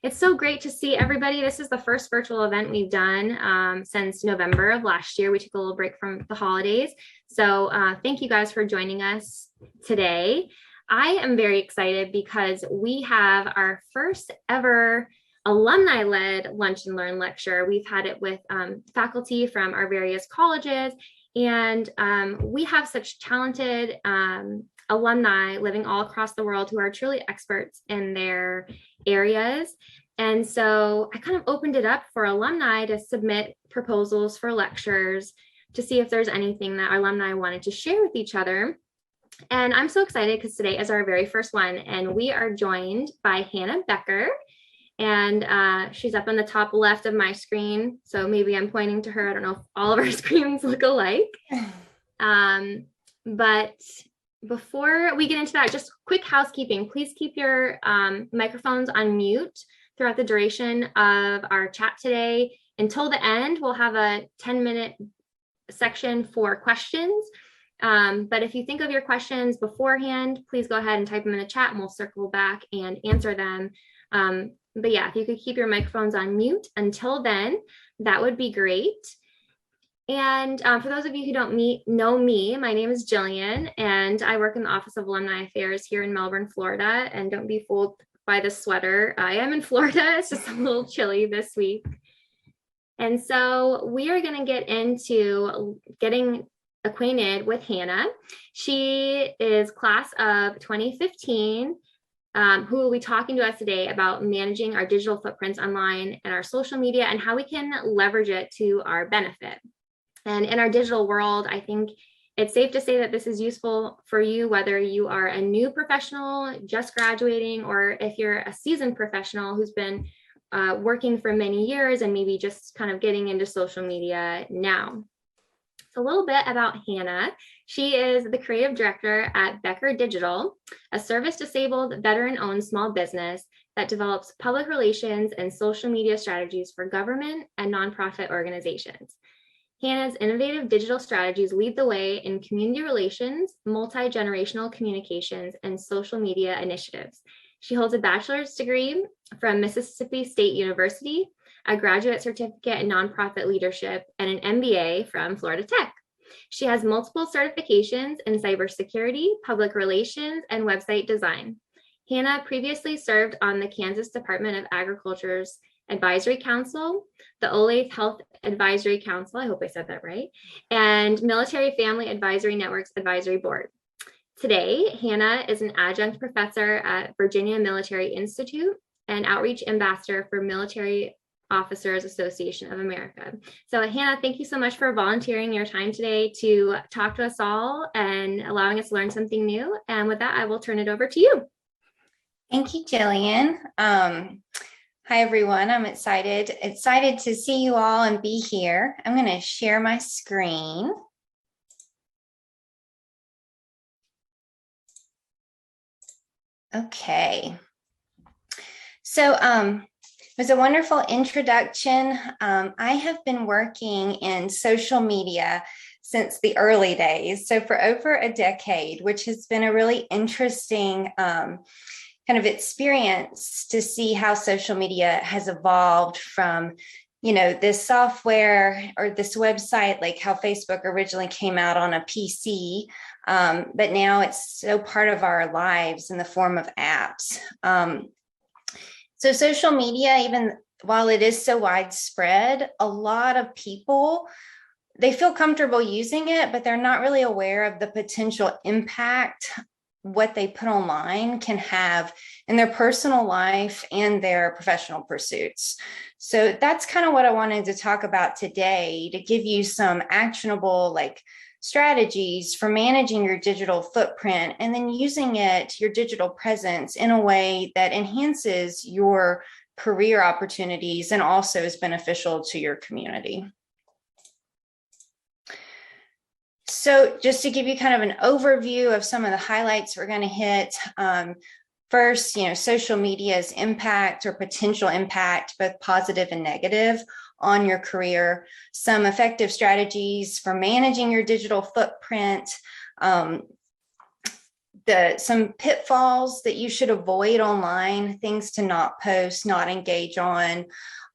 It's so great to see everybody. This is the first virtual event we've done since November of last year. We took a little break from the holidays. So thank you guys for joining us today. I am very excited because we have our first ever alumni-led Lunch and Learn lecture. We've had it with faculty from our various colleges, and we have such talented alumni living all across the world who are truly experts in their areas. And so I kind of opened it up for alumni to submit proposals for lectures to see if there's anything that our alumni wanted to share with each other. And I'm so excited because today is our very first one, and we are joined by Hannah Becker. And she's up on the top left of my screen. So maybe I'm pointing to her. I don't know if all of our screens look alike. But before we get into that, just quick housekeeping. Please keep your microphones on mute throughout the duration of our chat today. Until the end, we'll have a 10-minute section for questions. But if you think of your questions beforehand, please go ahead and type them in the chat and we'll circle back and answer them. But yeah, if you could keep your microphones on mute until then, that would be great. And for those of you who don't know me, my name is Jillian, and I work in the Office of Alumni Affairs here in Melbourne, Florida. And don't be fooled by the sweater. I am in Florida. It's just a little chilly this week. And so we are going to get into getting acquainted with Hannah. She is class of 2015. Who will be talking to us today about managing our digital footprints online and our social media and how we can leverage it to our benefit. And in our digital world, I think it's safe to say that this is useful for you, whether you are a new professional just graduating, or if you're a seasoned professional who's been working for many years and maybe just kind of getting into social media now. A little bit about Hannah. She is the creative director at Becker Digital, a service-disabled, veteran-owned small business that develops public relations and social media strategies for government and nonprofit organizations. Hannah's innovative digital strategies lead the way in community relations, multi-generational communications, and social media initiatives. She holds a bachelor's degree from Mississippi State University, a graduate certificate in nonprofit leadership, and an MBA from Florida Tech. She has multiple certifications in cybersecurity, public relations, and website design. Hannah previously served on the Kansas Department of Agriculture's Advisory Council, the Olathe Health Advisory Council, I hope I said that right, and Military Family Advisory Network's Advisory Board. Today, Hannah is an adjunct professor at Virginia Military Institute and outreach ambassador for Military Officers Association of America. So Hannah, thank you so much for volunteering your time today to talk to us all and allowing us to learn something new. And with that, I will turn it over to you. Thank you, Jillian. Hi, everyone. I'm excited to see you all and be here. I'm going to share my screen. Okay. So it was a wonderful introduction. I have been working in social media since the early days, so for over a decade, which has been a really interesting kind of experience to see how social media has evolved from, this software or this website, like how Facebook originally came out on a PC, but now it's so part of our lives in the form of apps. So social media, even while it is so widespread, a lot of people, they feel comfortable using it, but they're not really aware of the potential impact what they put online can have in their personal life and their professional pursuits. So that's kind of what I wanted to talk about today, to give you some actionable strategies for managing your digital footprint and then using your digital presence in a way that enhances your career opportunities and also is beneficial to your community. So just to give you kind of an overview of some of the highlights we're going to hit. First, social media's impact or potential impact, both positive and negative, on your career, some effective strategies for managing your digital footprint, some pitfalls that you should avoid online, things to not post, not engage on,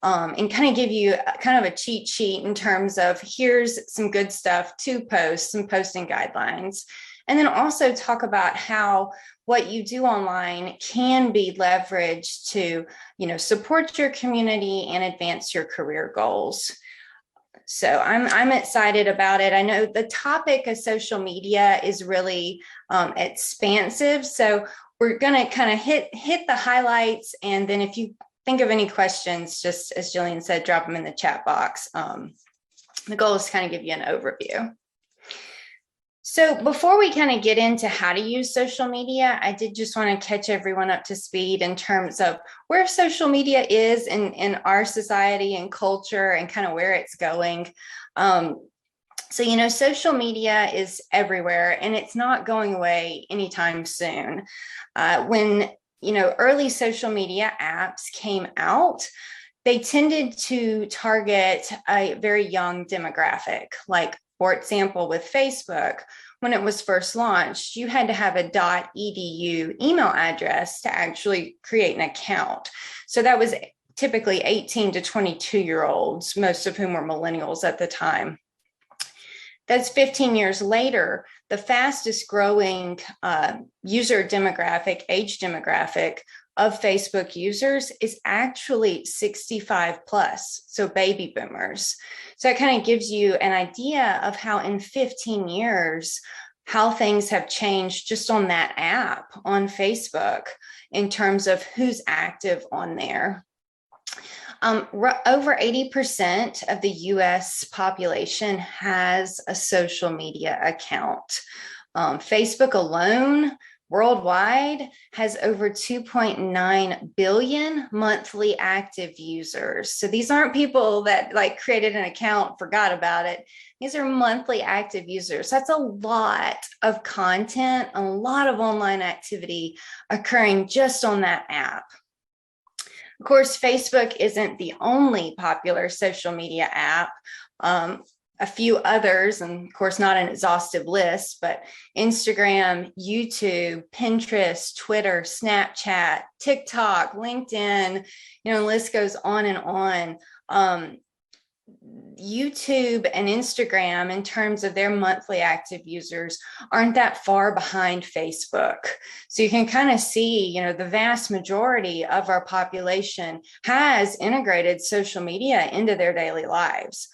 and kind of give you kind of a cheat sheet in terms of here's some good stuff to post, some posting guidelines. And then also talk about how what you do online can be leveraged to, support your community and advance your career goals. So I'm excited about it. I know the topic of social media is really expansive. So we're going to kind of hit the highlights. And then if you think of any questions, just as Jillian said, drop them in the chat box. The goal is to kind of give you an overview. So before we kind of get into how to use social media, I did just want to catch everyone up to speed in terms of where social media is in our society and culture and kind of where it's going. So, social media is everywhere and it's not going away anytime soon. When, early social media apps came out, they tended to target a very young demographic. Like, for example, with Facebook, when it was first launched, you had to have a .edu email address to actually create an account. So that was typically 18 to 22-year-olds, most of whom were millennials at the time. That's 15 years later, the fastest growing user demographic, age demographic of Facebook users is actually 65 plus, so baby boomers. So it kind of gives you an idea of how in 15 years, how things have changed just on that app on Facebook in terms of who's active on there. Over 80% of the US population has a social media account. Facebook alone worldwide has over 2.9 billion monthly active users. So these aren't people that created an account, forgot about it. These are monthly active users. That's a lot of content, a lot of online activity occurring just on that app. Of course, Facebook isn't the only popular social media app. A few others, and of course not an exhaustive list, but Instagram, YouTube, Pinterest, Twitter, Snapchat, TikTok, LinkedIn, the list goes on and on. YouTube and Instagram, in terms of their monthly active users, aren't that far behind Facebook. So you can kind of see, the vast majority of our population has integrated social media into their daily lives.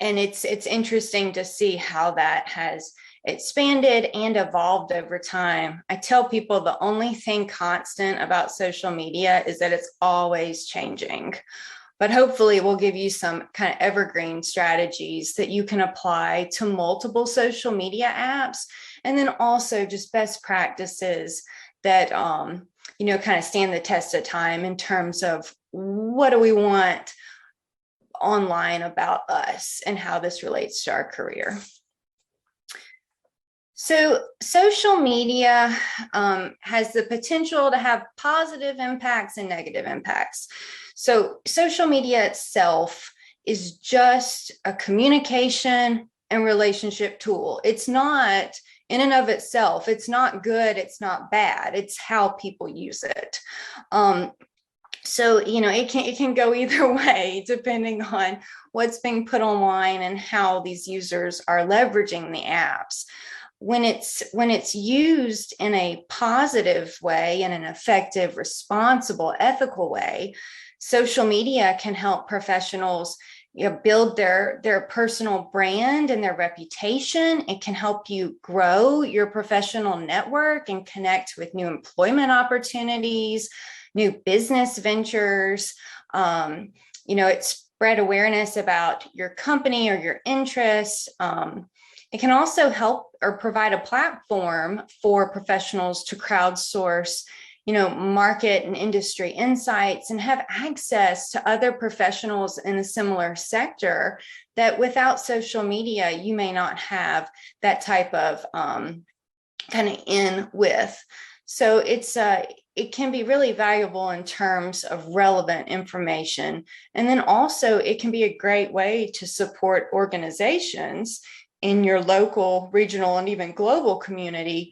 And it's interesting to see how that has expanded and evolved over time. I tell people the only thing constant about social media is that it's always changing. But hopefully we'll give you some kind of evergreen strategies that you can apply to multiple social media apps. And then also just best practices that, kind of stand the test of time in terms of what do we want online about us and how this relates to our career. So social media has the potential to have positive impacts and negative impacts. So social media itself is just a communication and relationship tool. It's not in and of itself, it's not good, it's not bad, it's how people use it. So, it can go either way, depending on what's being put online and how these users are leveraging the apps. When it's used in a positive way, in an effective, responsible, ethical way, social media can help professionals build their personal brand and their reputation. It can help you grow your professional network and connect with new employment opportunities, new business ventures. It spread awareness about your company or your interests. It can also help or provide a platform for professionals to crowdsource, market and industry insights and have access to other professionals in a similar sector that without social media, you may not have that type of kind of in with. So it can be really valuable in terms of relevant information. And then also it can be a great way to support organizations in your local, regional, and even global community.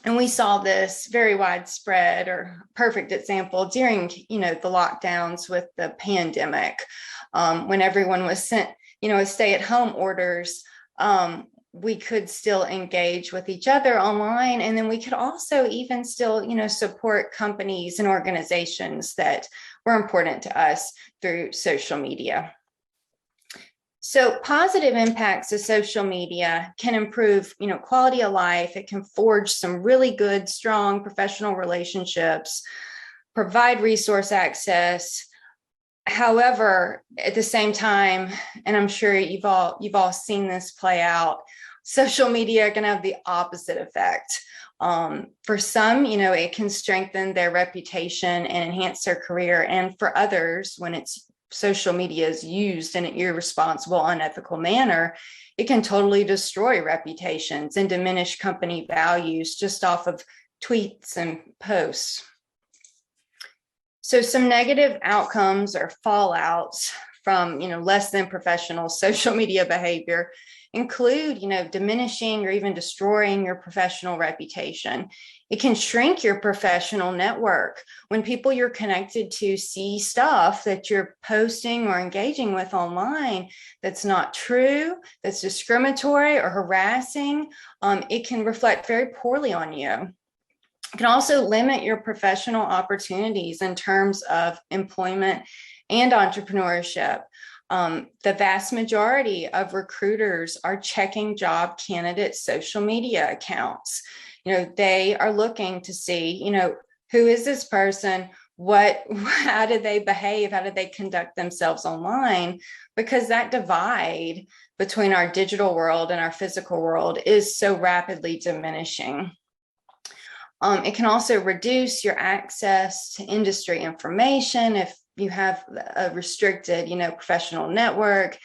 And we saw this very widespread, or perfect example during, the lockdowns with the pandemic, when everyone was sent, with stay-at-home orders. We could still engage with each other online, and then we could also even still, support companies and organizations that were important to us through social media. So positive impacts of social media can improve, quality of life. It can forge some really good, strong professional relationships, provide resource access. However, at the same time, and I'm sure you've all seen this play out, social media can have the opposite effect. For some, it can strengthen their reputation and enhance their career. And for others, when social media is used in an irresponsible, unethical manner, it can totally destroy reputations and diminish company values just off of tweets and posts. So some negative outcomes or fallouts from, less than professional social media behavior include, diminishing or even destroying your professional reputation. It can shrink your professional network when people you're connected to see stuff that you're posting or engaging with online that's not true, that's discriminatory or harassing. It can reflect very poorly on you. It can also limit your professional opportunities in terms of employment and entrepreneurship. The vast majority of recruiters are checking job candidates' social media accounts. They are looking to see, who is this person? How do they behave? How do they conduct themselves online? Because that divide between our digital world and our physical world is so rapidly diminishing. It can also reduce your access to industry information if you have a restricted, professional network,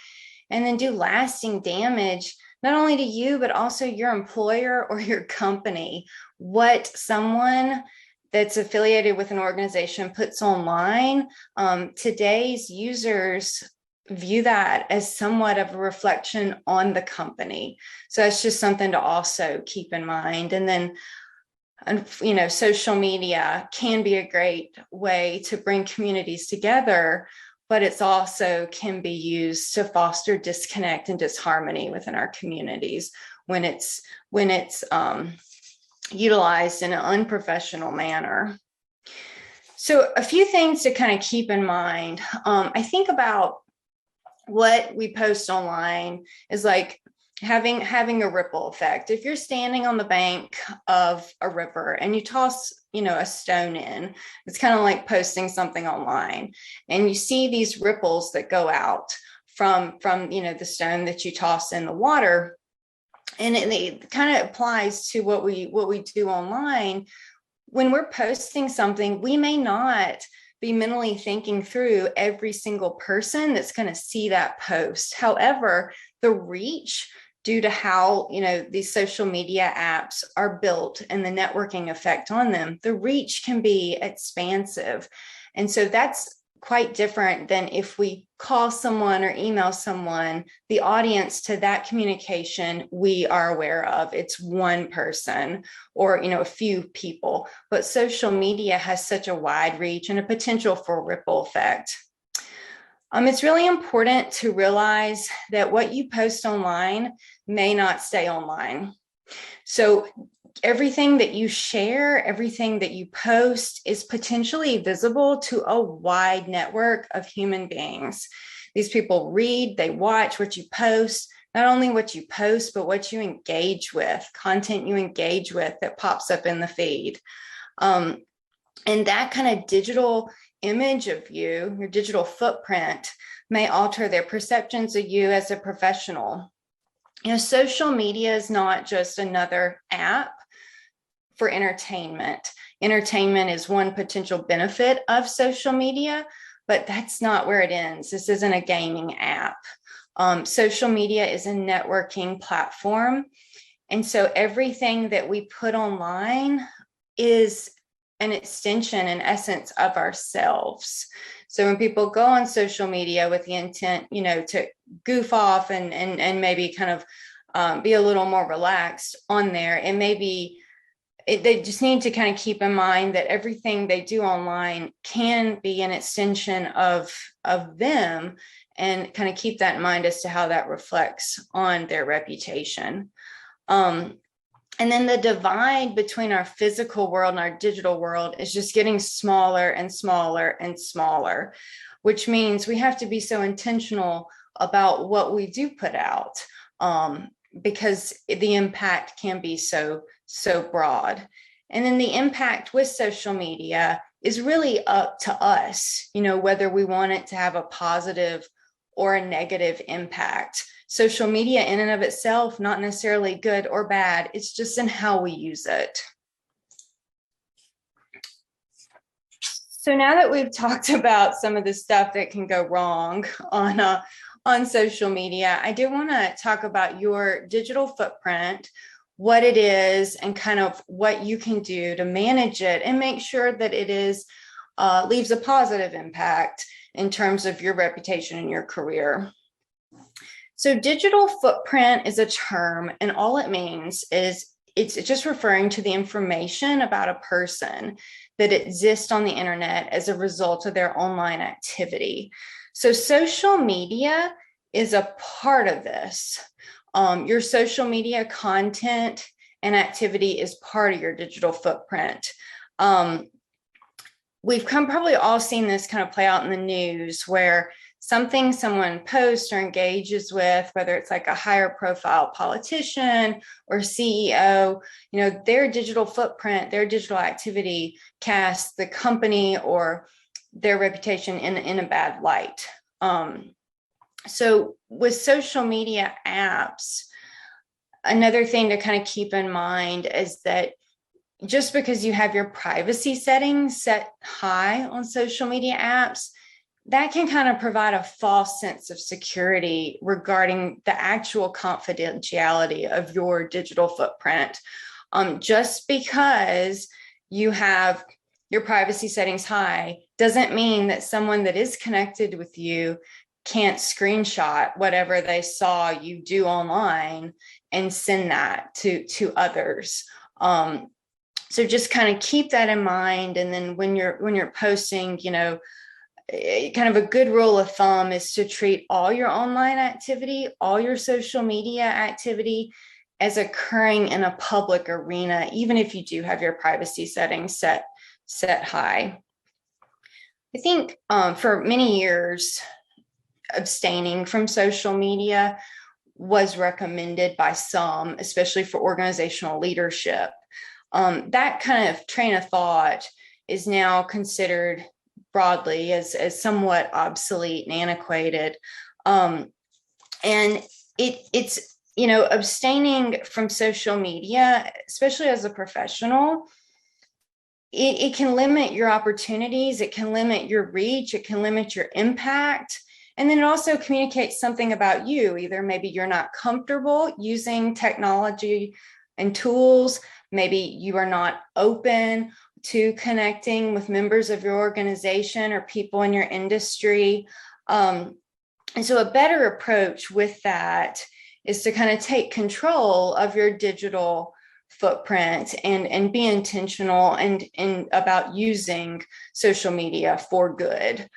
and then do lasting damage, not only to you, but also your employer or your company. What someone that's affiliated with an organization puts online, today's users view that as somewhat of a reflection on the company. So that's just something to also keep in mind. And then social media can be a great way to bring communities together, but it's also can be used to foster disconnect and disharmony within our communities when it's utilized in an unprofessional manner. So a few things to kind of keep in mind. I think about what we post online is like having a ripple effect. If you're standing on the bank of a river and you toss, a stone in, it's kind of like posting something online, and you see these ripples that go out from the stone that you toss in the water. And it kind of applies to what we do online. When we're posting something, we may not be mentally thinking through every single person that's going to see that post. However, the reach, due to how these social media apps are built and the networking effect on them, the reach can be expansive. And so that's quite different than if we call someone or email someone. The audience to that communication we are aware of. It's one person or a few people. But social media has such a wide reach and a potential for ripple effect. It's really important to realize that what you post online may not stay online. So everything that you share, everything that you post is potentially visible to a wide network of human beings. These people read, they watch what you post, not only what you post, but what you engage with, content you engage with that pops up in the feed. And that kind of digital image of you, your digital footprint, may alter their perceptions of you as a professional. Social media is not just another app for entertainment. Entertainment is one potential benefit of social media, but that's not where it ends. This isn't a gaming app. Social media is a networking platform. And so everything that we put online is an extension in essence of ourselves. So when people go on social media with the intent, to goof off and maybe kind of be a little more relaxed on there, it may be, they just need to kind of keep in mind that everything they do online can be an extension of them, and kind of keep that in mind as to how that reflects on their reputation. And then the divide between our physical world and our digital world is just getting smaller and smaller and smaller, which means we have to be so intentional about what we do put out, because the impact can be so broad. And then the impact with social media is really up to us, whether we want it to have a positive or a negative impact. Social media in and of itself, not necessarily good or bad, it's just in how we use it. So now that we've talked about some of the stuff that can go wrong on social media, I do want to talk about your digital footprint, what it is, and kind of what you can do to manage it and make sure that it is leaves a positive impact in terms of your reputation and your career. So digital footprint is a term, and all it means is it's just referring to the information about a person that exists on the internet as a result of their online activity. So social media is a part of this. Your social media content and activity is part of your digital footprint. We've probably all seen this kind of play out in the news, where something someone posts or engages with, whether it's like a higher profile politician or CEO, their digital footprint, their digital activity casts the company or their reputation in a bad light. So with social media apps, another thing to kind of keep in mind is that just because you have your privacy settings set high on social media apps, that can kind of provide a false sense of security regarding the actual confidentiality of your digital footprint. Just because you have your privacy settings high doesn't mean that someone that is connected with you can't screenshot whatever they saw you do online and send that to others. So just kind of keep that in mind. And then when you're posting, kind of a good rule of thumb is to treat all your online activity, all your social media activity as occurring in a public arena, even if you do have your privacy settings set high. I think for many years, abstaining from social media was recommended by some, especially for organizational leadership. That kind of train of thought is now considered broadly as somewhat obsolete and antiquated. And it's abstaining from social media, especially as a professional, it can limit your opportunities, it can limit your reach, it can limit your impact. And then it also communicates something about you. Either maybe you're not comfortable using technology and tools, maybe you are not open to connecting with members of your organization or people in your industry. And so a better approach with that is to kind of take control of your digital footprint and be intentional and about using social media for good.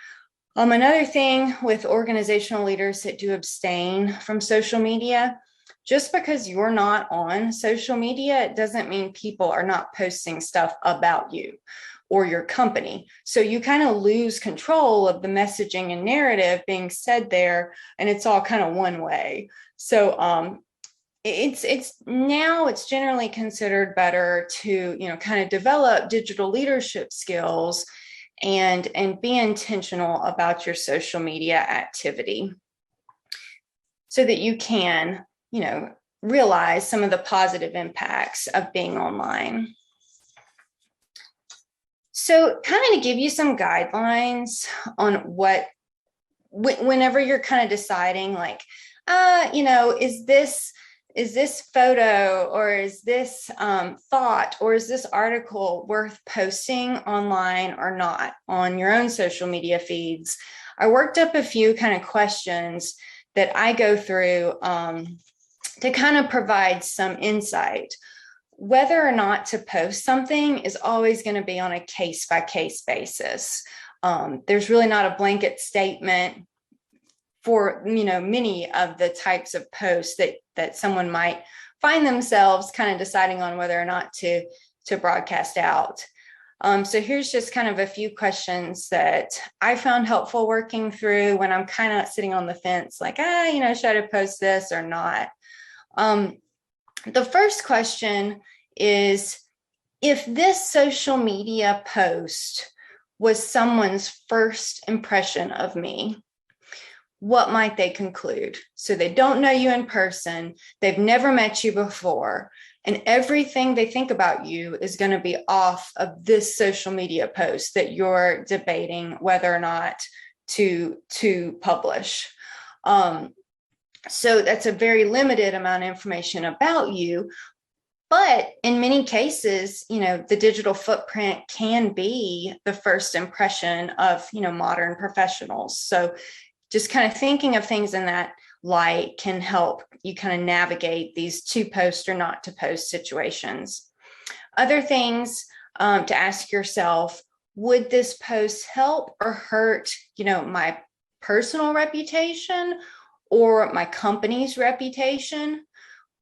Another thing with organizational leaders that do abstain from social media, just because you're not on social media, it doesn't mean people are not posting stuff about you or your company. So you kind of lose control of the messaging and narrative being said there, and it's all kind of one way. So it's generally considered better to kind of develop digital leadership skills and be intentional about your social media activity so that you can realize some of the positive impacts of being online. So kind of to give you some guidelines on whenever you're kind of deciding is this is this photo or is this thought or is this article worth posting online or not on your own social media feeds? I worked up a few kind of questions that I go through to kind of provide some insight. Whether or not to post something is always going to be on a case-by-case basis. There's really not a blanket statement for, many of the types of posts that someone might find themselves kind of deciding on whether or not to broadcast out. So here's just kind of a few questions that I found helpful working through when I'm kind of sitting on the fence, like, should I post this or not? The first question is, if this social media post was someone's first impression of me, what might they conclude? So they don't know you in person, they've never met you before, and everything they think about you is going to be off of this social media post that you're debating whether or not to publish. So that's a very limited amount of information about you. But in many cases, the digital footprint can be the first impression of, modern professionals. So just kind of thinking of things in that light can help you kind of navigate these to post or not to post situations. Other things to ask yourself, would this post help or hurt, my personal reputation or my company's reputation?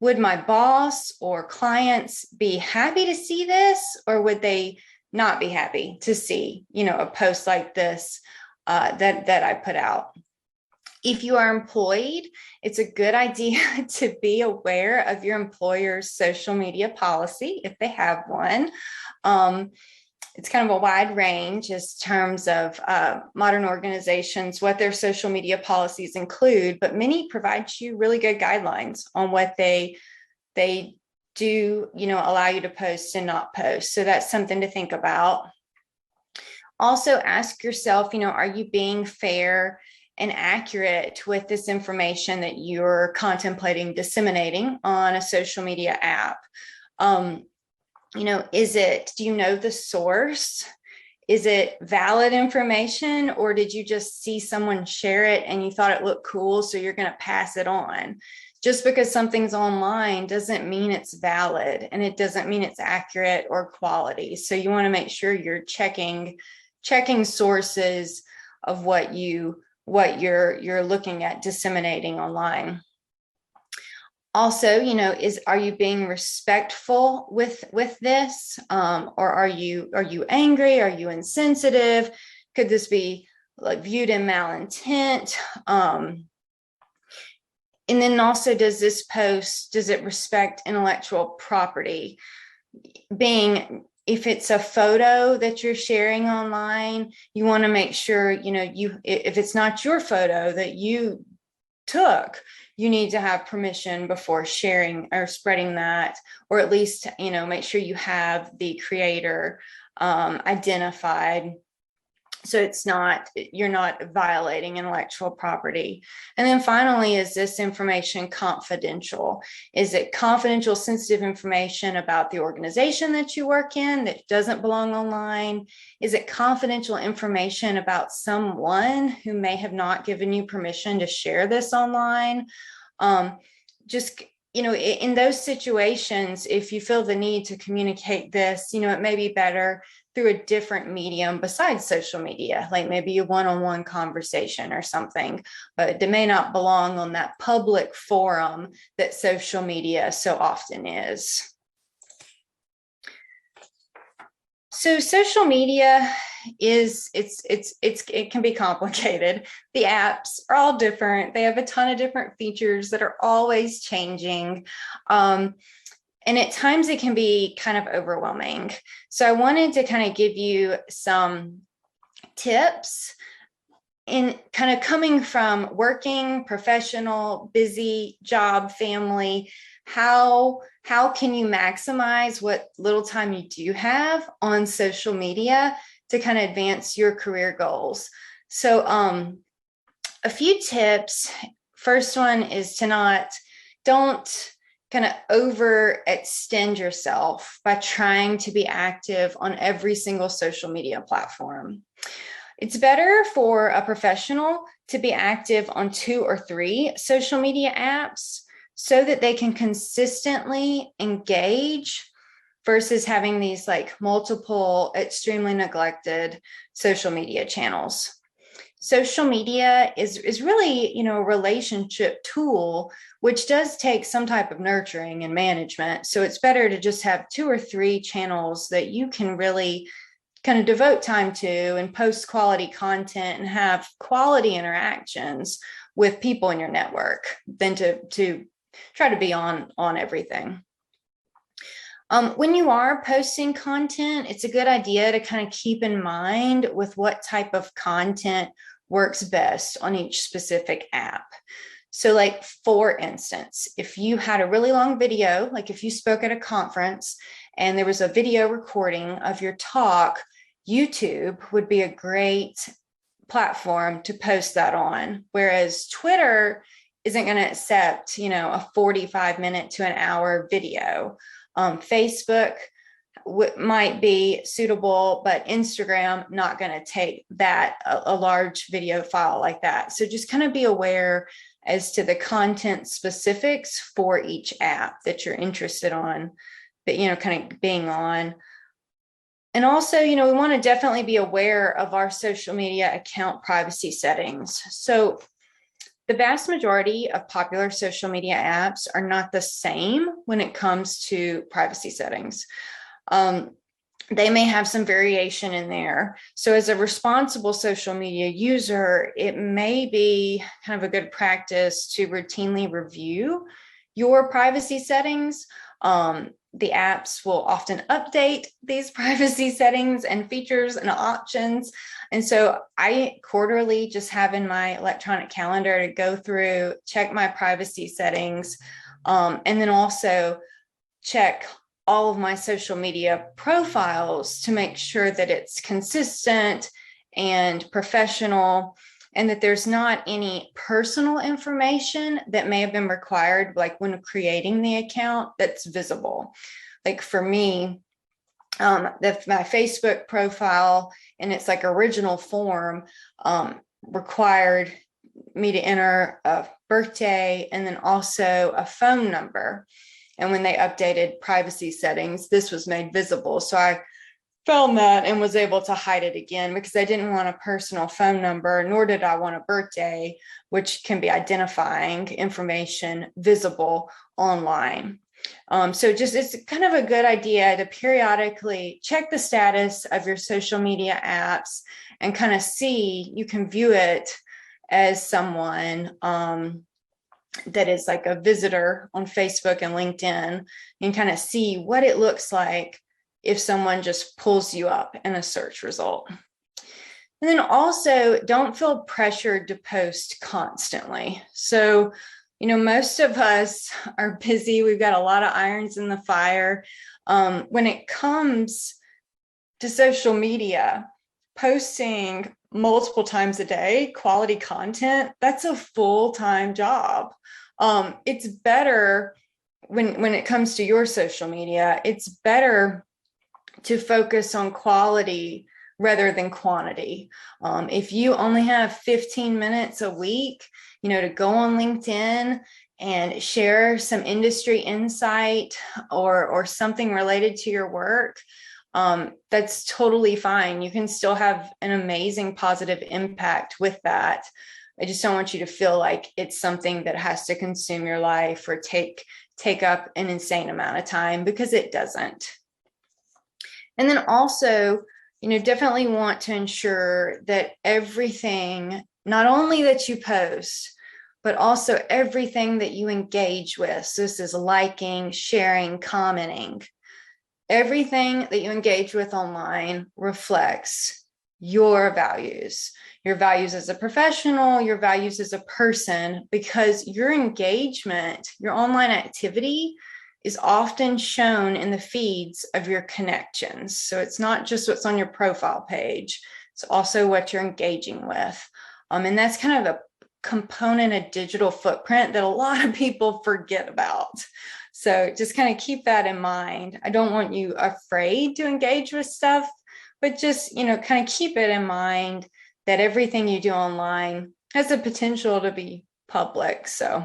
Would my boss or clients be happy to see this, or would they not be happy to see, a post like this that I put out? If you are employed, it's a good idea to be aware of your employer's social media policy if they have one. It's kind of a wide range in terms of modern organizations, what their social media policies include, but many provide you really good guidelines on what they do, allow you to post and not post. So that's something to think about. Also ask yourself, are you being fair and accurate with this information that you're contemplating disseminating on a social media app? Do you know the source? Is it valid information, or did you just see someone share it and you thought it looked cool, so you're going to pass it on? Just because something's online doesn't mean it's valid, and it doesn't mean it's accurate or quality. So you want to make sure you're checking sources of what you're looking at disseminating online. Also, are you being respectful with this, or are you angry? Are you insensitive? Could this be viewed in malintent? And then also, does it respect intellectual property? If it's a photo that you're sharing online, you want to make sure, if it's not your photo that you took, you need to have permission before sharing or spreading that, or at least, make sure you have the creator identified, so you're not violating intellectual property. And then finally, is this information confidential? Is it confidential, sensitive information about the organization that you work in that doesn't belong online? Is it confidential information about someone who may have not given you permission to share this online? In those situations, if you feel the need to communicate this, it may be better through a different medium besides social media, like maybe a one-on-one conversation or something, but it may not belong on that public forum that social media so often is. So social media it can be complicated. The apps are all different. They have a ton of different features that are always changing. And at times it can be kind of overwhelming. So I wanted to kind of give you some tips in kind of coming from working, professional, busy job, family. How can you maximize what little time you do have on social media to kind of advance your career goals? So a few tips. First one is don't kind of overextend yourself by trying to be active on every single social media platform. It's better for a professional to be active on 2 or 3 social media apps so that they can consistently engage versus having these like multiple extremely neglected social media channels. Social media is really, a relationship tool, which does take some type of nurturing and management. So it's better to just have 2 or 3 channels that you can really kind of devote time to and post quality content and have quality interactions with people in your network than to try to be on everything. When you are posting content, it's a good idea to kind of keep in mind with what type of content works best on each specific app. So like, for instance, if you had a really long video, like if you spoke at a conference and there was a video recording of your talk, YouTube would be a great platform to post that on. Whereas Twitter isn't going to accept, a 45-minute to an hour video. Facebook might be suitable, but Instagram not going to take that, a large video file like that. So just kind of be aware as to the content specifics for each app that you're interested on, but, kind of being on. And also, we want to definitely be aware of our social media account privacy settings. So the vast majority of popular social media apps are not the same when it comes to privacy settings. They may have some variation in there. So as a responsible social media user, it may be kind of a good practice to routinely review your privacy settings. The apps will often update these privacy settings and features and options. And so I quarterly just have in my electronic calendar to go through, check my privacy settings, and then also check all of my social media profiles to make sure that it's consistent and professional, and that there's not any personal information that may have been required, like when creating the account, that's visible. Like for me, my Facebook profile in its like original form required me to enter a birthday and then also a phone number. And when they updated privacy settings, this was made visible. So I found that and was able to hide it again because I didn't want a personal phone number, nor did I want a birthday, which can be identifying information visible online. So just, it's kind of a good idea to periodically check the status of your social media apps and kind of see, you can view it as someone that is like a visitor on Facebook and LinkedIn, and kind of see what it looks like if someone just pulls you up in a search result. And then also, don't feel pressured to post constantly. So, most of us are busy. We've got a lot of irons in the fire. When it comes to social media, posting multiple times a day, quality content, that's a full-time job. It's better when it comes to your social media, it's better to focus on quality rather than quantity. If you only have 15 minutes a week, to go on LinkedIn and share some industry insight or something related to your work, that's totally fine. You can still have an amazing positive impact with that. I just don't want you to feel like it's something that has to consume your life or take up an insane amount of time, because it doesn't. And then also, definitely want to ensure that everything, not only that you post, but also everything that you engage with. So this is liking, sharing, commenting. Everything that you engage with online reflects your values as a professional, your values as a person, because your engagement, your online activity is often shown in the feeds of your connections. So it's not just what's on your profile page, it's also what you're engaging with. And that's kind of a component of digital footprint that a lot of people forget about. So just kind of keep that in mind. I don't want you afraid to engage with stuff, but just, kind of keep it in mind that everything you do online has the potential to be public. So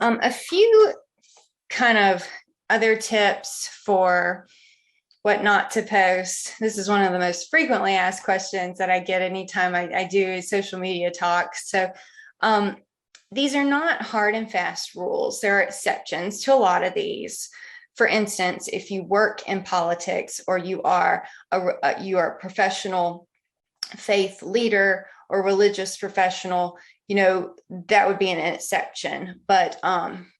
a few kind of other tips for what not to post. This is one of the most frequently asked questions that I get anytime I do social media talks. So these are not hard and fast rules. There are exceptions to a lot of these. For instance, if you work in politics or you are a professional faith leader or religious professional, that would be an exception. But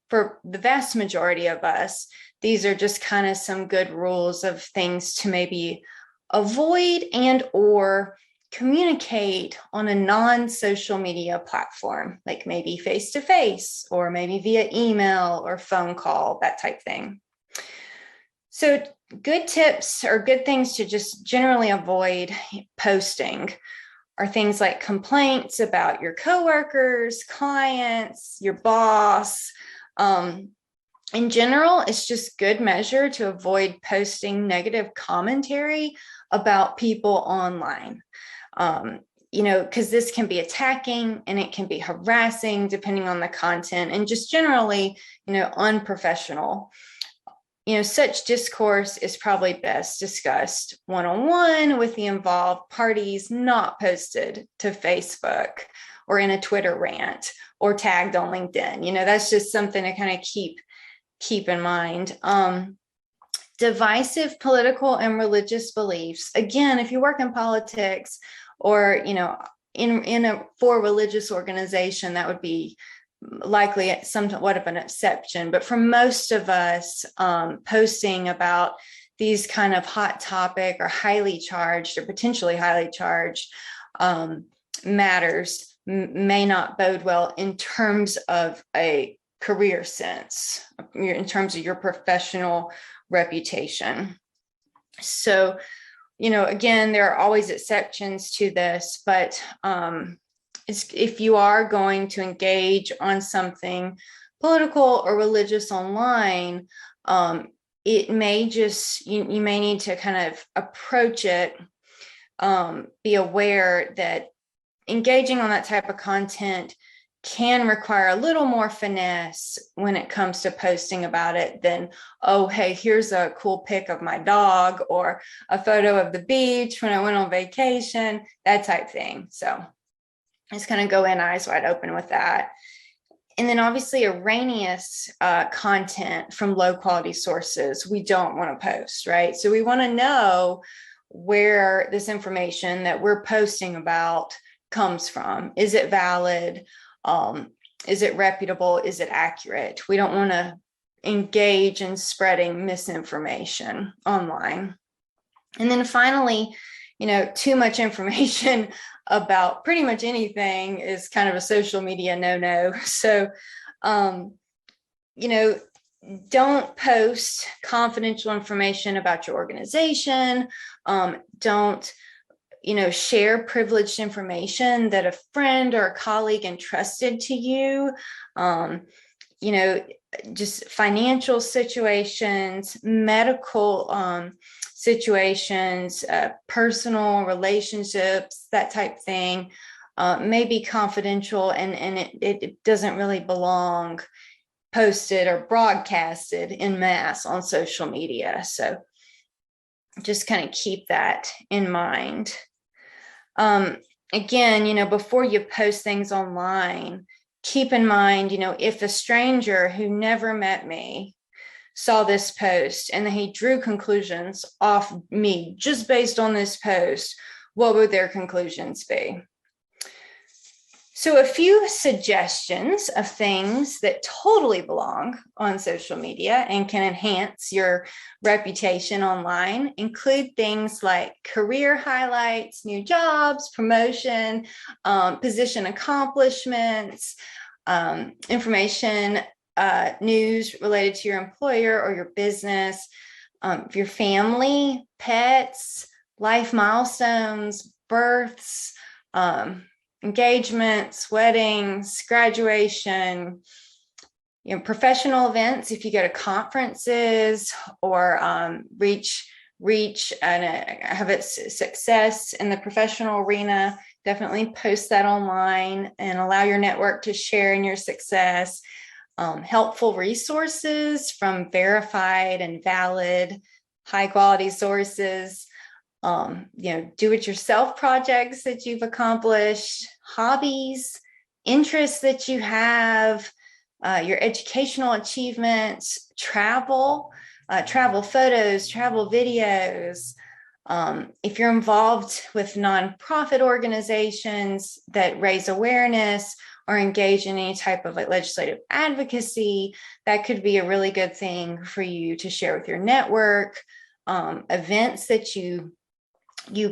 for the vast majority of us, these are just kind of some good rules of things to maybe avoid and or communicate on a non-social media platform, like maybe face-to-face or maybe via email or phone call, that type thing. So good tips or good things to just generally avoid posting are things like complaints about your coworkers, clients, your boss. In general, it's just good measure to avoid posting negative commentary about people online. Because this can be attacking and it can be harassing depending on the content and just generally, unprofessional. Such discourse is probably best discussed one-on-one with the involved parties, not posted to Facebook or in a Twitter rant or tagged on LinkedIn. That's just something to kind of keep in mind. Divisive political and religious beliefs. Again, if you work in politics or, for a religious organization, that would be likely somewhat of an exception. But for most of us, posting about these kind of hot topic or highly charged or potentially highly charged matters may not bode well in terms of a career sense, in terms of your professional reputation. So, again, there are always exceptions to this, but if you are going to engage on something political or religious online, it may just, you may need to kind of approach it, be aware that engaging on that type of content can require a little more finesse when it comes to posting about it than, oh, hey, here's a cool pic of my dog or a photo of the beach when I went on vacation, that type thing. So just kind of go in eyes wide open with that. And then obviously erroneous content from low quality sources, we don't want to post, right? So we want to know where this information that we're posting about comes from. Is it valid? Is it reputable? Is it accurate? We don't want to engage in spreading misinformation online. And then finally, too much information about pretty much anything is kind of a social media no-no. So, don't post confidential information about your organization. Don't share privileged information that a friend or a colleague entrusted to you. Just financial situations, medical situations, personal relationships, that type thing, may be confidential and it doesn't really belong posted or broadcasted in mass on social media. So just kind of keep that in mind. Again, before you post things online, keep in mind, if a stranger who never met me saw this post and he drew conclusions off me just based on this post, what would their conclusions be? So a few suggestions of things that totally belong on social media and can enhance your reputation online include things like career highlights, new jobs, promotion, position accomplishments, information, news related to your employer or your business, your family, pets, life milestones, births, engagements, weddings, graduation, professional events. If you go to conferences or reach and have it success in the professional arena, definitely post that online and allow your network to share in your success. Helpful resources from verified and valid, high quality sources. Do-it-yourself projects that you've accomplished, hobbies, interests that you have, your educational achievements, travel photos, travel videos. If you're involved with nonprofit organizations that raise awareness or engage in any type of legislative advocacy, that could be a really good thing for you to share with your network. Events that you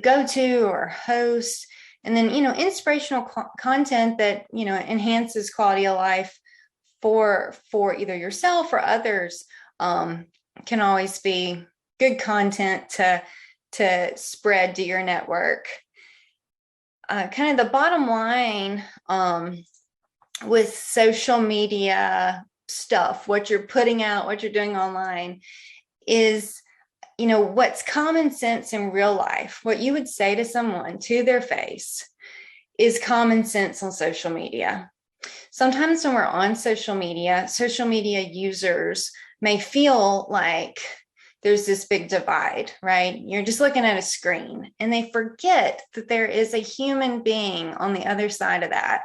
go to or host, and then inspirational content that enhances quality of life for either yourself or others can always be good content to spread to your network. Kind of the bottom line with social media stuff, what you're putting out, what you're doing online, is what's common sense in real life, what you would say to someone to their face, is common sense on social media. Sometimes when we're on social media users may feel like there's this big divide, right? You're just looking at a screen and they forget that there is a human being on the other side of that.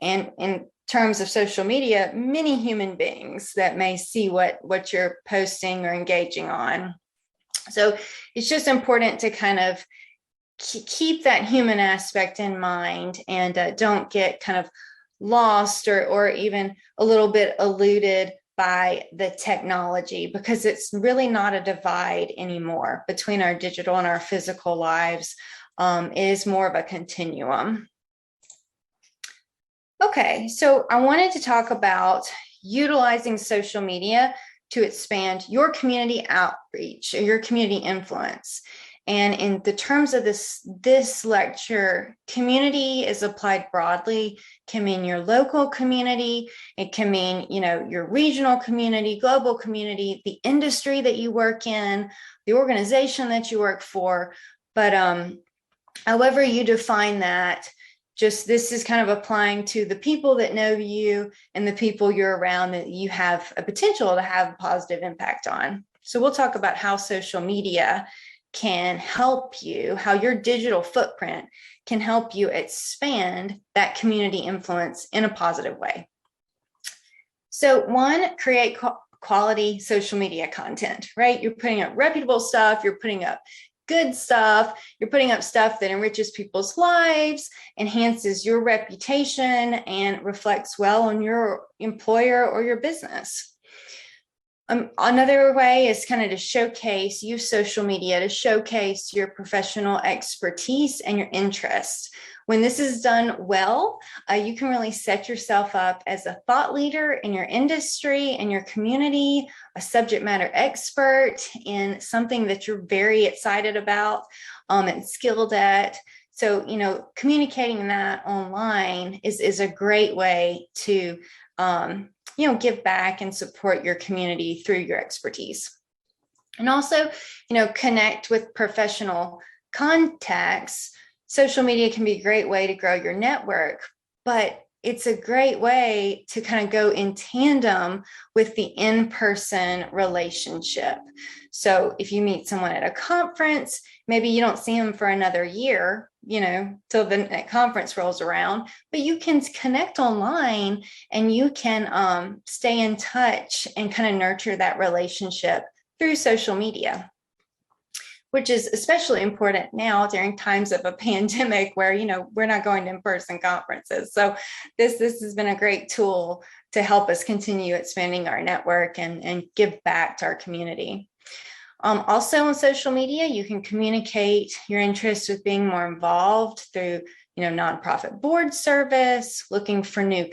And in terms of social media, many human beings that may see what you're posting or engaging on. So it's just important to kind of keep that human aspect in mind and don't get kind of lost or even a little bit eluded by the technology, because it's really not a divide anymore between our digital and our physical lives. It is more of a continuum. Okay, so I wanted to talk about utilizing social media to expand your community outreach or your community influence. And in the terms of this lecture, community is applied broadly, can mean your local community, it can mean, your regional community, global community, the industry that you work in, the organization that you work for. But however you define that, just this is kind of applying to the people that know you and the people you're around that you have a potential to have a positive impact on. So we'll talk about how social media can help you, how your digital footprint can help you expand that community influence in a positive way. So one, create quality social media content, right? You're putting up reputable stuff, you're putting up good stuff, you're putting up stuff that enriches people's lives, enhances your reputation, and reflects well on your employer or your business. Another way is kind of to use social media to showcase your professional expertise and your interests. When this is done well, you can really set yourself up as a thought leader in your industry and your community, a subject matter expert in something that you're very excited about and skilled at. So, communicating that online is a great way to give back and support your community through your expertise. And also, connect with professional contacts. Social media can be a great way to grow your network, but it's a great way to kind of go in tandem with the in-person relationship. So if you meet someone at a conference, maybe you don't see them for another year, till the conference rolls around, but you can connect online and you can stay in touch and kind of nurture that relationship through social media, which is especially important now during times of a pandemic where, we're not going to in-person conferences. So this has been a great tool to help us continue expanding our network and give back to our community. Also on social media, you can communicate your interest with being more involved through, nonprofit board service, looking for new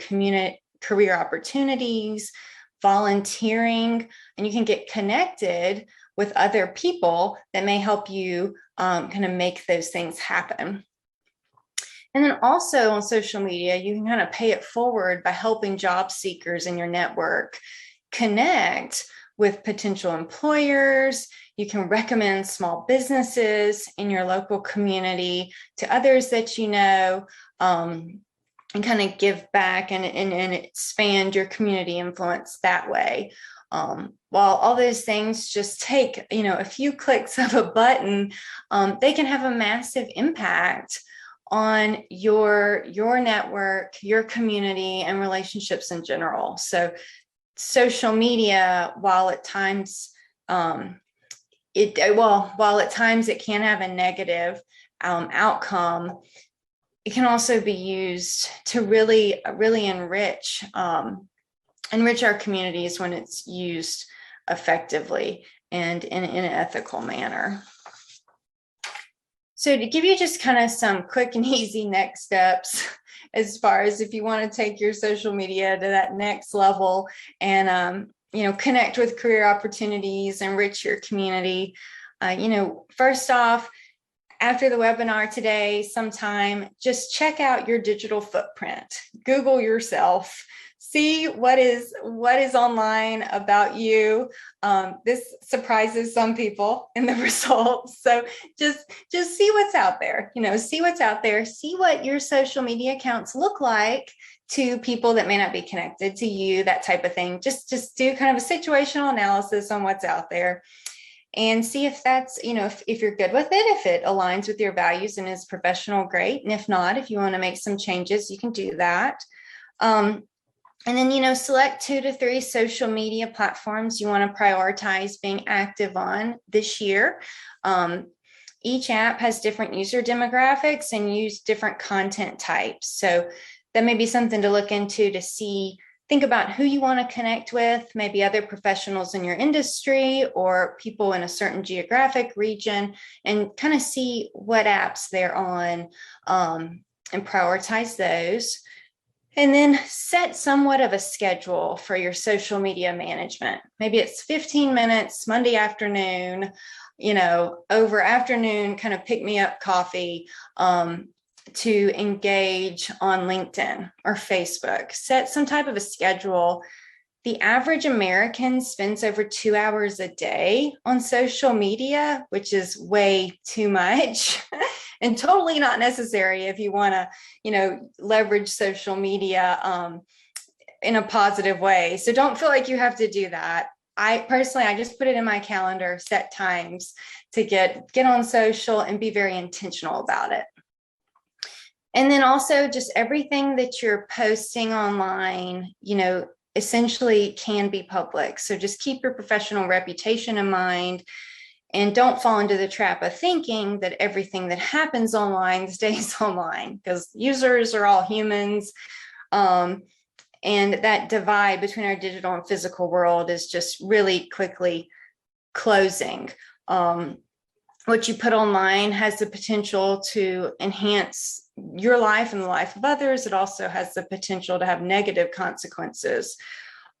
career opportunities, volunteering, and you can get connected with other people that may help you kind of make those things happen. And then also on social media, you can kind of pay it forward by helping job seekers in your network connect with potential employers. You can recommend small businesses in your local community to others that you know, and kind of give back and expand your community influence that way. While all those things just take, a few clicks of a button, they can have a massive impact on your network, your community, and relationships in general. So social media, while at times it can have a negative outcome, it can also be used to really enrich our communities when it's used effectively and in an ethical manner. So to give you just kind of some quick and easy next steps, as far as if you want to take your social media to that next level and, connect with career opportunities, enrich your community. First off, after the webinar today, sometime, just check out your digital footprint. Google yourself. See what is online about you. This surprises some people in the results. So just see what's out there. See what's out there. See what your social media accounts look like to people that may not be connected to you. That type of thing. Just do kind of a situational analysis on what's out there, and see if that's if you're good with it, if it aligns with your values and is professional, great. And if not, if you want to make some changes, you can do that. And then, select 2 to 3 social media platforms you want to prioritize being active on this year. Each app has different user demographics and use different content types. So that may be something to look into to think about who you want to connect with, maybe other professionals in your industry or people in a certain geographic region, and kind of see what apps they're on and prioritize those. And then set somewhat of a schedule for your social media management. Maybe it's 15 minutes Monday afternoon, over afternoon, kind of pick me up coffee to engage on LinkedIn or Facebook. Set some type of a schedule. The average American spends over 2 hours a day on social media, which is way too much. And totally not necessary if you want to, leverage social media in a positive way. So don't feel like you have to do that. I just put it in my calendar, set times to get on social and be very intentional about it. And then also just everything that you're posting online, essentially can be public. So just keep your professional reputation in mind. And don't fall into the trap of thinking that everything that happens online stays online, because users are all humans. And that divide between our digital and physical world is just really quickly closing. What you put online has the potential to enhance your life and the life of others. It also has the potential to have negative consequences.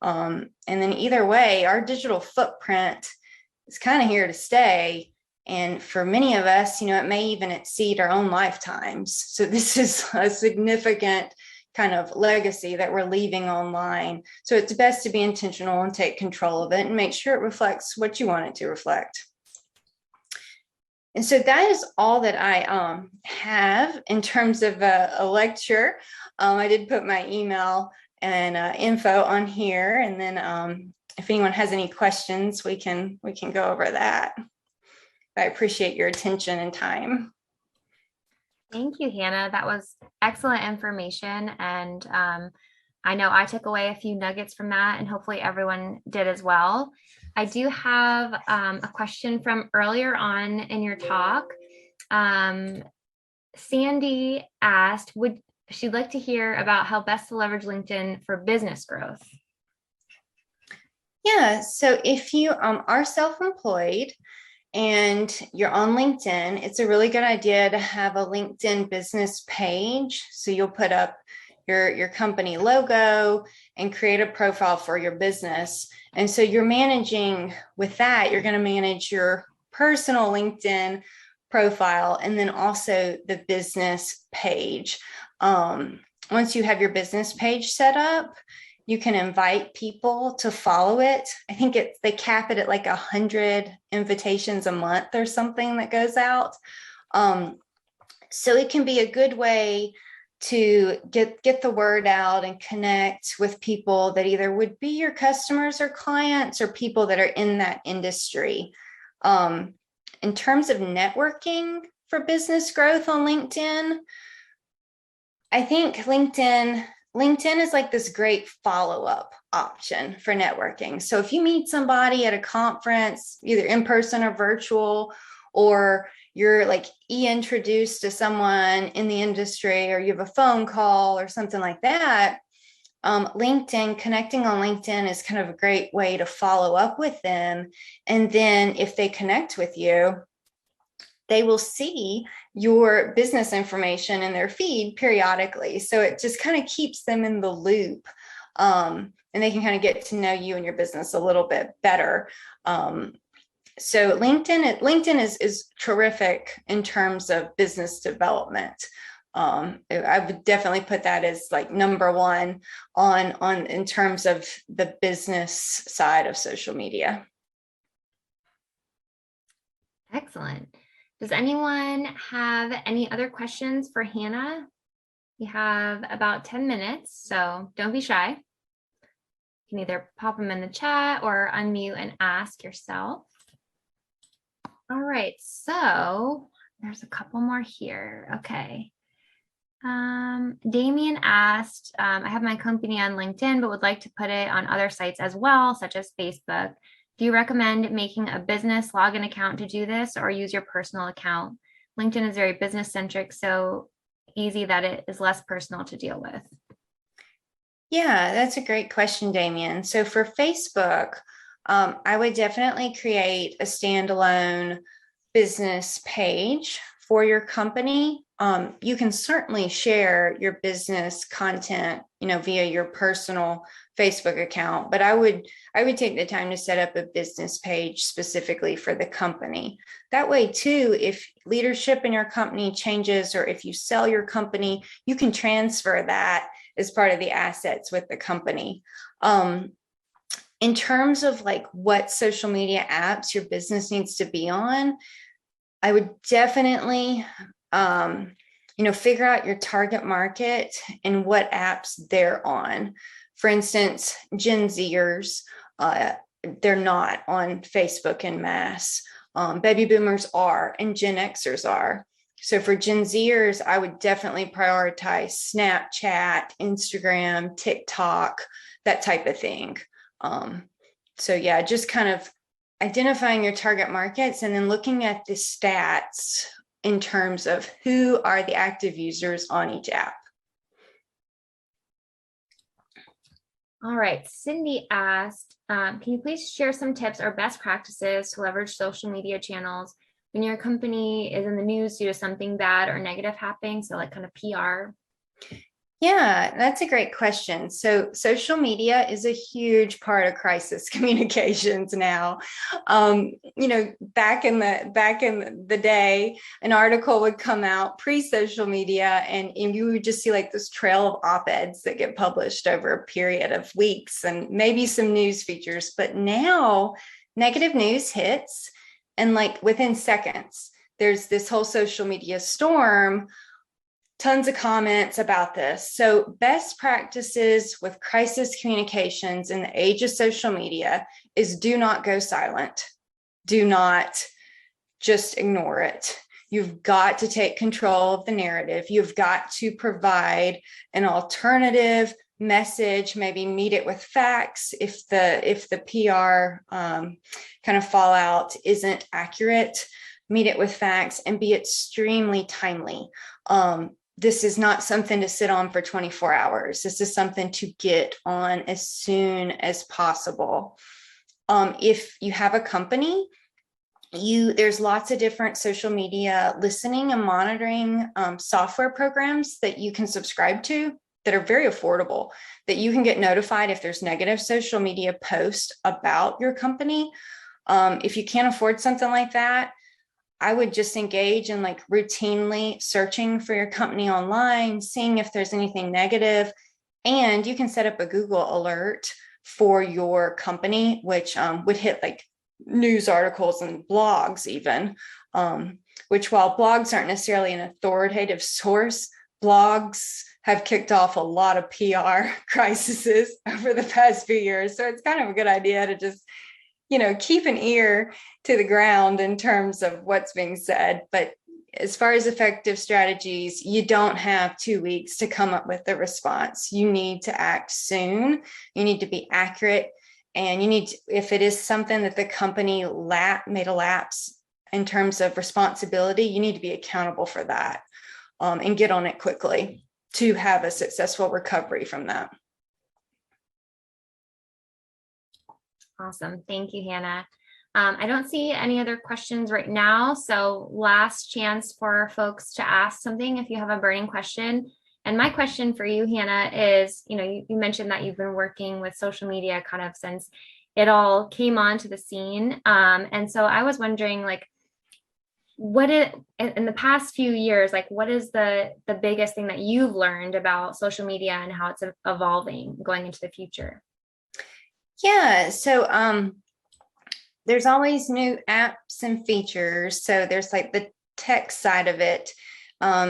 And then either way, our digital footprint is kind of here to stay. And for many of us, it may even exceed our own lifetimes. So this is a significant kind of legacy that we're leaving online. So it's best to be intentional and take control of it and make sure it reflects what you want it to reflect. And so that is all that I have in terms of a lecture. I did put my email and info on here, and then if anyone has any questions, we can go over that. I appreciate your attention and time. Thank you, Hannah. That was excellent information. And I know I took away a few nuggets from that, and hopefully everyone did as well. I do have a question from earlier on in your talk. Sandy asked, would she'd like to hear about how best to leverage LinkedIn for business growth? Yeah, so if you are self-employed and you're on LinkedIn, it's a really good idea to have a LinkedIn business page. So you'll put up your company logo and create a profile for your business. And so you're managing with that, you're going to manage your personal LinkedIn profile, and then also the business page. Once you have your business page set up, you can invite people to follow it. I think they cap it at like 100 invitations a month or something that goes out. So it can be a good way to get the word out and connect with people that either would be your customers or clients or people that are in that industry. In terms of networking for business growth on LinkedIn, I think LinkedIn is like this great follow-up option for networking. So if you meet somebody at a conference, either in person or virtual, or you're like introduced to someone in the industry, or you have a phone call or something like that, connecting on LinkedIn is kind of a great way to follow up with them. And then if they connect with you, they will see your business information in their feed periodically. So it just kind of keeps them in the loop. And they can kind of get to know you and your business a little bit better. So LinkedIn is terrific in terms of business development. I would definitely put that as like number one on in terms of the business side of social media. Excellent. Does anyone have any other questions for Hannah? We have about 10 minutes, so don't be shy. You can either pop them in the chat or unmute and ask yourself. All right, so there's a couple more here. Okay. Damien asked, I have my company on LinkedIn, but would like to put it on other sites as well, such as Facebook. Do you recommend making a business login account to do this, or use your personal account? LinkedIn is very business centric, so easy that it is less personal to deal with. Yeah, that's a great question, Damien. So for Facebook, I would definitely create a standalone business page for your company. You can certainly share your business content, via your personal Facebook account, but I would take the time to set up a business page specifically for the company. That way too, if leadership in your company changes, or if you sell your company, you can transfer that as part of the assets with the company. In terms of like what social media apps your business needs to be on, I would definitely, figure out your target market and what apps they're on. For instance, Gen Zers, they're not on Facebook en masse. Baby boomers are, and Gen Xers are. So for Gen Zers, I would definitely prioritize Snapchat, Instagram, TikTok, that type of thing. So yeah, just kind of identifying your target markets and then looking at the stats in terms of who are the active users on each app. All right, Cindy asked, can you please share some tips or best practices to leverage social media channels when your company is in the news due to something bad or negative happening? So like kind of PR. Yeah, that's a great question. So social media is a huge part of crisis communications now. Back in the day, an article would come out pre-social media, and you would just see like this trail of op-eds that get published over a period of weeks and maybe some news features. But now negative news hits, and like within seconds, there's this whole social media storm. Tons of comments about this. So best practices with crisis communications in the age of social media is do not go silent. Do not just ignore it. You've got to take control of the narrative. You've got to provide an alternative message, maybe meet it with facts if the PR kind of fallout isn't accurate. Meet it with facts and be extremely timely. This is not something to sit on for 24 hours. This is something to get on as soon as possible. If you have a company, there's lots of different social media listening and monitoring software programs that you can subscribe to that are very affordable, that you can get notified if there's negative social media posts about your company. If you can't afford something like that, I would just engage in like routinely searching for your company online, seeing if there's anything negative. And you can set up a Google alert for your company, which would hit like news articles and blogs even, which while blogs aren't necessarily an authoritative source, blogs have kicked off a lot of PR crises over the past few years. So it's kind of a good idea to just, keep an ear to the ground in terms of what's being said. But as far as effective strategies, you don't have 2 weeks to come up with a response. You need to act soon. You need to be accurate. And you need to, if it is something that the company made a lapse in terms of responsibility, you need to be accountable for that, and get on it quickly to have a successful recovery from that. Awesome. Thank you, Hannah. I don't see any other questions right now. So last chance for folks to ask something if you have a burning question. And my question for you, Hannah, is, you mentioned that you've been working with social media kind of since it all came onto the scene. And so I was wondering, like, in the past few years, like, what is the biggest thing that you've learned about social media and how it's evolving going into the future? Yeah, so there's always new apps and features. So there's like the tech side of it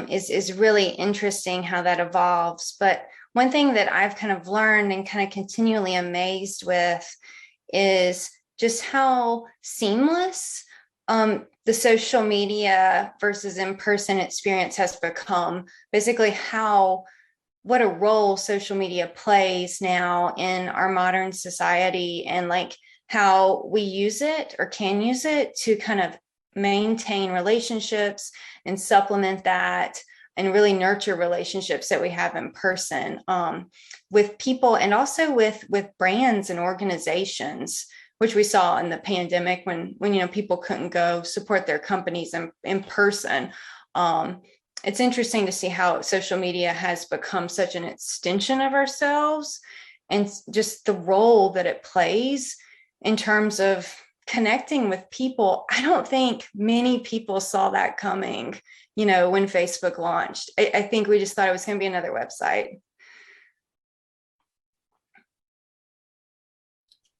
is really interesting how that evolves. But one thing that I've kind of learned and kind of continually amazed with is just how seamless the social media versus in-person experience has become. Basically what a role social media plays now in our modern society, and like how we use it or can use it to kind of maintain relationships and supplement that and really nurture relationships that we have in person, with people, and also with brands and organizations, which we saw in the pandemic when people couldn't go support their companies in person. It's interesting to see how social media has become such an extension of ourselves, and just the role that it plays in terms of connecting with people. I don't think many people saw that coming, when Facebook launched. I think we just thought it was going to be another website.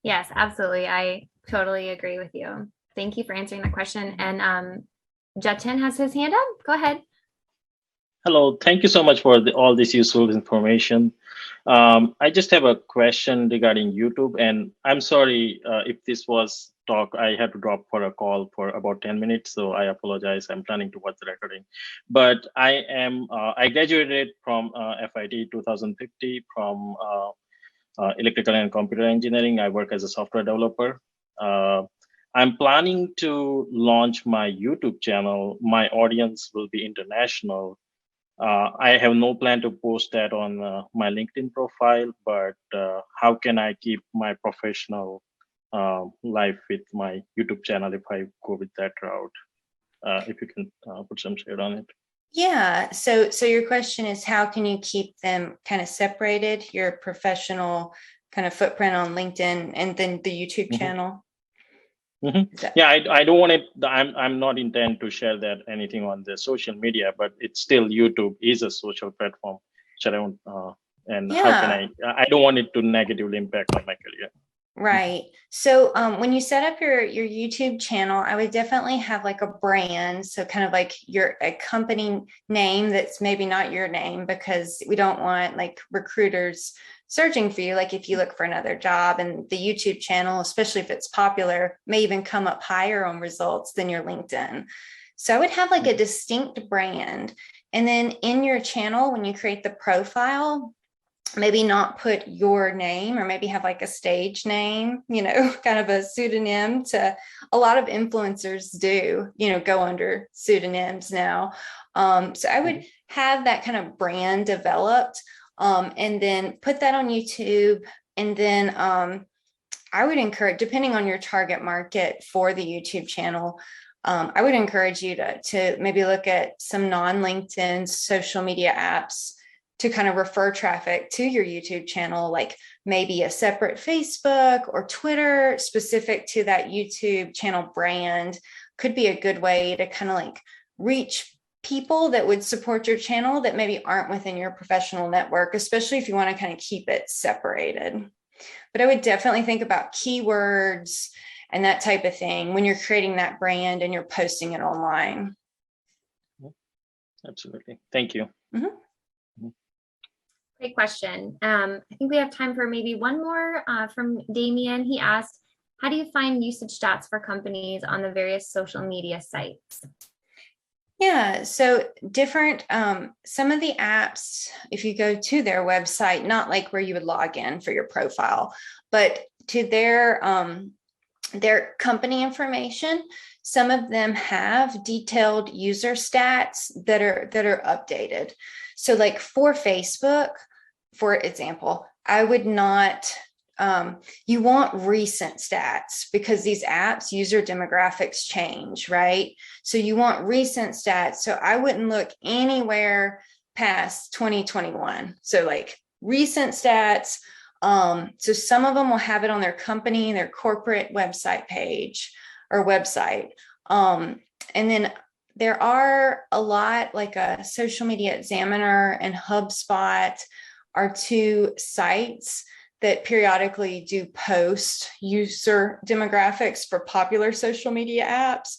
Yes, absolutely. I totally agree with you. Thank you for answering that question. And Jatin has his hand up. Go ahead. Hello, thank you so much for all this useful information. I just have a question regarding YouTube, and I'm sorry if this was talk. I had to drop for a call for about 10 minutes, so I apologize. I'm planning to watch the recording. But I graduated from FIT 2050 from electrical and computer engineering. I work as a software developer. I'm planning to launch my YouTube channel. My audience will be international. I have no plan to post that on my LinkedIn profile, but how can I keep my professional life with my YouTube channel if I go with that route? If you can put some shade on it. Yeah. So your question is, how can you keep them kind of separated, your professional kind of footprint on LinkedIn and then the YouTube channel? Mm-hmm. Yeah, I don't want it. I'm not intent to share that anything on the social media, but it's still YouTube is a social platform. So I don't, and how can I don't want it to negatively impact on my career. Right. So when you set up your YouTube channel, I would definitely have like a brand. So kind of like a company name that's maybe not your name, because we don't want like recruiters searching for you. Like if you look for another job, and the YouTube channel, especially if it's popular, may even come up higher on results than your LinkedIn. So I would have like a distinct brand. And then in your channel, when you create the profile, maybe not put your name, or maybe have like a stage name, kind of a pseudonym. To a lot of influencers do, go under pseudonyms now. So I would have that kind of brand developed, and then put that on YouTube. And then I would encourage, depending on your target market for the YouTube channel, I would encourage you to maybe look at some non-LinkedIn social media apps to kind of refer traffic to your YouTube channel, like maybe a separate Facebook or Twitter specific to that YouTube channel brand, could be a good way to kind of like reach people that would support your channel that maybe aren't within your professional network, especially if you want to kind of keep it separated. But I would definitely think about keywords and that type of thing when you're creating that brand and you're posting it online. Absolutely. Thank you. Great question. I think we have time for maybe one more from Damien. He asked, how do you find usage stats for companies on the various social media sites? Yeah, so different, some of the apps, if you go to their website, not like where you would log in for your profile, but to their company information, some of them have detailed user stats that are updated. So like for Facebook, for example, I would not, you want recent stats because these apps, user demographics change, right? So you want recent stats. So I wouldn't look anywhere past 2021. So like recent stats. So some of them will have it on their company, their corporate website page or website. And then there are a lot like a Social Media Examiner and HubSpot are two sites that periodically do post user demographics for popular social media apps.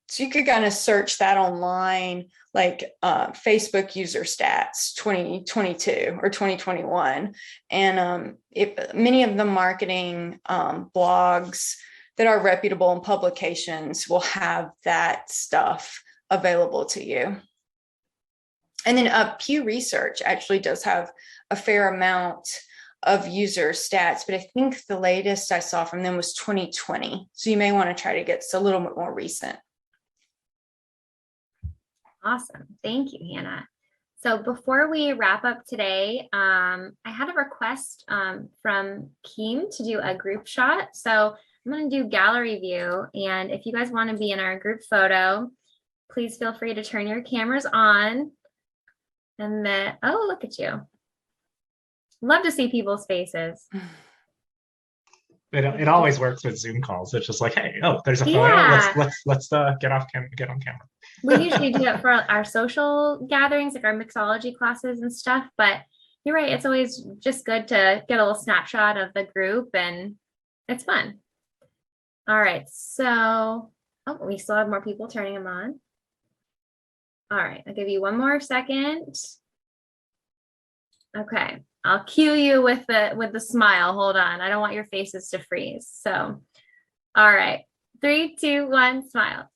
So you could kind of search that online, like Facebook user stats 2022 or 2021. And many of the marketing blogs that are reputable and publications will have that stuff available to you. And then Pew Research actually does have a fair amount of user stats, but I think the latest I saw from them was 2020. So you may want to try to get a little bit more recent. Awesome. Thank you, Hannah. So before we wrap up today, I had a request from Keem to do a group shot. So I'm going to do gallery view. And if you guys want to be in our group photo, please feel free to turn your cameras on. And then, oh, look at you. Love to see people's faces. It always works with Zoom calls. It's just like, hey, oh, there's a photo. Yeah. Let's get on camera. We usually do it for our social gatherings, like our mixology classes and stuff. But you're right. It's always just good to get a little snapshot of the group, and it's fun. All right. So, oh, we still have more people turning them on. All right. I'll give you one more second. Okay. I'll cue you with the smile. Hold on. I don't want your faces to freeze. So, all right. 3, 2, 1, smile.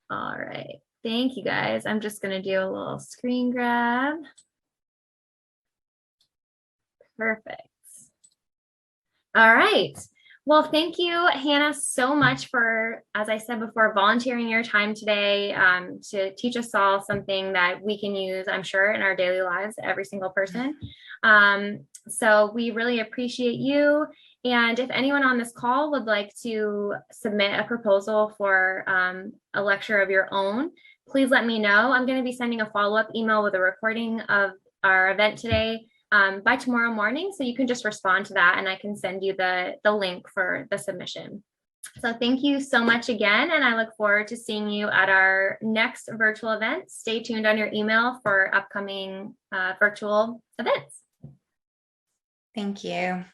All right. Thank you guys. I'm just going to do a little screen grab. Perfect. All right. Well, thank you, Hannah, so much for, as I said before, volunteering your time today to teach us all something that we can use, I'm sure, in our daily lives, every single person. So we really appreciate you. And if anyone on this call would like to submit a proposal for a lecture of your own, please let me know. I'm going to be sending a follow-up email with a recording of our event today by tomorrow morning. So you can just respond to that and I can send you the link for the submission. So thank you so much again. And I look forward to seeing you at our next virtual event. Stay tuned on your email for upcoming virtual events. Thank you.